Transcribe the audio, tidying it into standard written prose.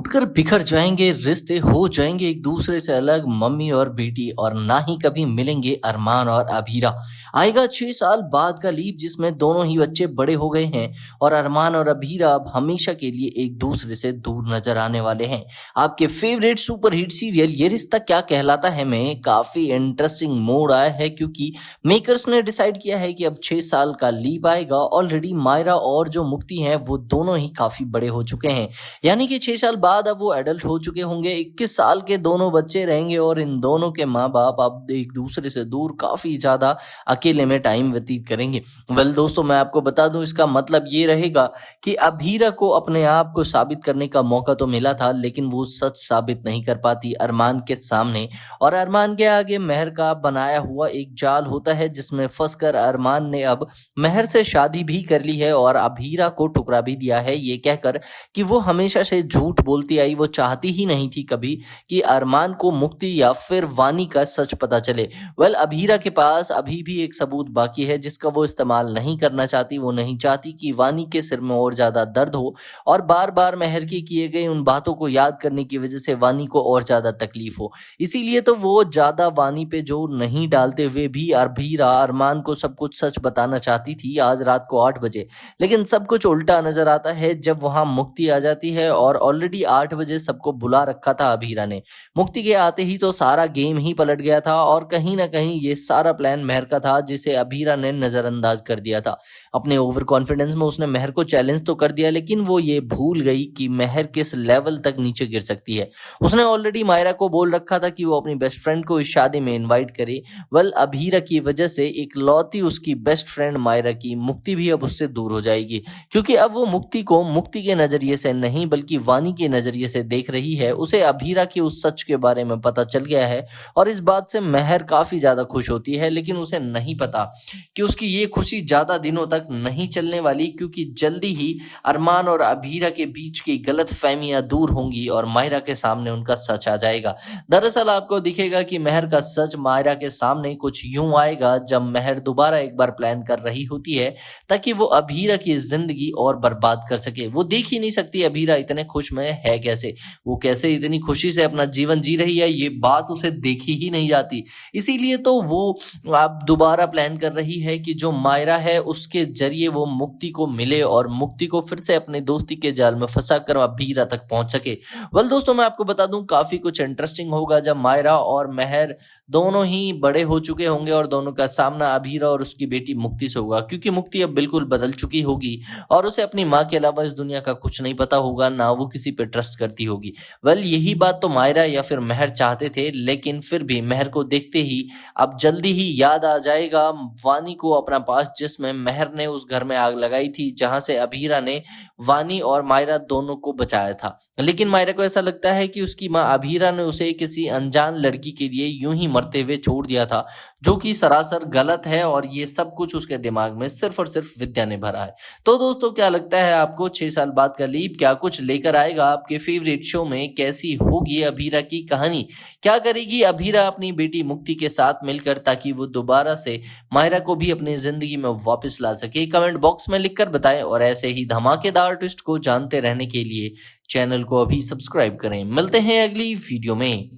टूटकर बिखर जाएंगे रिश्ते, हो जाएंगे एक दूसरे से अलग मम्मी और बेटी, और ना ही कभी मिलेंगे अरमान और अभीरा। आएगा 6 साल बाद का लीप जिसमें दोनों ही बच्चे बड़े हो गए हैं और अरमान और अभीरा अब हमेशा के लिए एक दूसरे से दूर नजर आने वाले हैं। आपके फेवरेट सुपर हिट सीरियल ये रिश्ता क्या कहलाता है में काफी इंटरेस्टिंग मोड आया है, क्योंकि मेकर्स ने डिसाइड किया है कि अब 6 साल का लीप आएगा। ऑलरेडी मायरा और जो मुक्ति हैं वो दोनों ही काफी बड़े हो चुके हैं, यानी कि 6 साल बाद अब वो एडल्ट हो चुके होंगे। 21 साल के दोनों बच्चे रहेंगे और इन दोनों के माँ बाप अब एक दूसरे से दूर काफी ज्यादा अकेले में टाइम व्यतीत करेंगे। वेल दोस्तों, मैं आपको बता दूं इसका मतलब ये रहेगा कि अभीरा को अपने आप को साबित करने का मौका तो मिला था, लेकिन वो सच साबित नहीं कर पाती अरमान के सामने। और अरमान के आगे मेहर का बनाया हुआ एक जाल होता है जिसमें फंसकर अरमान ने अब मेहर से शादी भी कर ली है और अभीरा को ठुकरा भी दिया है, ये कहकर कि वो हमेशा से झूठ बोलती आई। वो चाहती ही नहीं थी कभी कि अरमान को मुक्ति या फिर वानी का सच पता चले। वेल अभीरा के पास अभी भी एक सबूत बाकी है जिसका वो इस्तेमाल नहीं करना चाहती। वो नहीं चाहती कि वानी के सिर में और ज्यादा दर्द हो और बार बार मेहर के किए गए उन बातों को याद करने की वजह से वानी को और ज्यादा तकलीफ हो। इसीलिए तो वो ज्यादा वानी पे जोर नहीं डालते हुए भी अभीरा अरमान को सब कुछ सच बताना चाहती थी आज रात को 8 बजे। लेकिन सब कुछ उल्टा नजर आता है जब वहां मुक्ति आ जाती है और ऑलरेडी 8 बजे सबको बुला रखा था अभीरा ने। मुक्ति के आते ही तो सारा गेम ही पलट गया था और कहीं ना कहीं ये सारा प्लान मेहर का था जिसे अभीरा ने नजरअंदाज कर दिया था। अपने ओवर कॉन्फिडेंस में उसने मेहर को चैलेंज तो कर दिया, लेकिन वो ये भूल गई कि मेहर किस लेवल तक नीचे गिर सकती है। उसने ऑलरेडी मायरा को बोल रखा था कि वो अपनी बेस्ट फ्रेंड को इस शादी में इन्वाइट करे। वेल अभीरा की वजह से इकलौती उसकी बेस्ट फ्रेंड मायरा की मुक्ति भी अब उससे दूर हो जाएगी, क्योंकि अब वो मुक्ति को मुक्ति के नजरिए से नहीं बल्कि वानी के नजरिए से देख रही है। उसे अभीरा के उस सच के बारे में पता चल गया है और इस बात से मेहर काफी ज्यादा खुश होती है, लेकिन उसे नहीं पता कि उसकी ये खुशी ज्यादा दिनों तक नहीं चलने वाली, क्योंकि जल्दी ही अरमान और अभीरा के बीच की गलत फहमियां दूर होंगी और मायरा के सामने उनका सच आ जाएगा। दरअसल आपको दिखेगा कि मेहर का सच मायरा के सामने कुछ यूं आएगा जब मेहर दोबारा एक बार प्लान कर रही होती है ताकि वो अभीरा की जिंदगी और बर्बाद कर सके। वो देख ही नहीं सकती अभीरा इतने खुश में है कैसे, वो कैसे इतनी खुशी से अपना जीवन जी रही है, ये बात उसे देखी ही नहीं जाती। इसीलिए तो वो अब दोबारा प्लान कर रही है कि जो मायरा है उसके जरिए वो मुक्ति को मिले और मुक्ति को फिर से अपने दोस्ती के जाल में फंसा कर अभीरा तक पहुंच सके। वेल दोस्तों, मैं आपको बता दूं काफी कुछ इंटरेस्टिंग होगा जब मायरा और मेहर दोनों ही बड़े हो चुके होंगे और दोनों का सामना अभीरा और उसकी बेटी मुक्ति से होगा, क्योंकि मुक्ति अब बिल्कुल बदल चुकी होगी और उसे अपनी माँ के अलावा इस दुनिया का कुछ नहीं पता होगा, ना वो किसी पे ट्रस्ट करती होगी। वेल यही बात तो मायरा या फिर मेहर चाहते थे, लेकिन फिर भी मेहर को देखते ही अब जल्दी ही याद आ जाएगा वानी को अपना पास, जिसमें मेहर ने उस घर में आग लगाई थी जहां से अभीरा ने वानी और मायरा दोनों को बचाया था। लेकिन मायरा को ऐसा लगता है कि उसकी माँ अभीरा ने उसे किसी अनजान लड़की के लिए यूं ही मरते हुए छोड़ दिया था, जो कि सरासर गलत है और ये सब कुछ उसके दिमाग में सिर्फ और सिर्फ विद्या ने भरा है। तो दोस्तों, क्या लगता है आपको 6 साल बाद का लीप क्या कुछ लेकर आएगा आपके फेवरेट शो में? कैसी होगी अभीरा की कहानी? क्या करेगी अभीरा अपनी बेटी मुक्ति के साथ मिलकर ताकि वो दोबारा से मायरा को भी अपनी जिंदगी में वापस ला सके? कमेंट बॉक्स में लिखकर बताएं और ऐसे ही धमाकेदार ट्विस्ट को जानते रहने के लिए चैनल को अभी सब्सक्राइब करें। मिलते हैं अगली वीडियो में।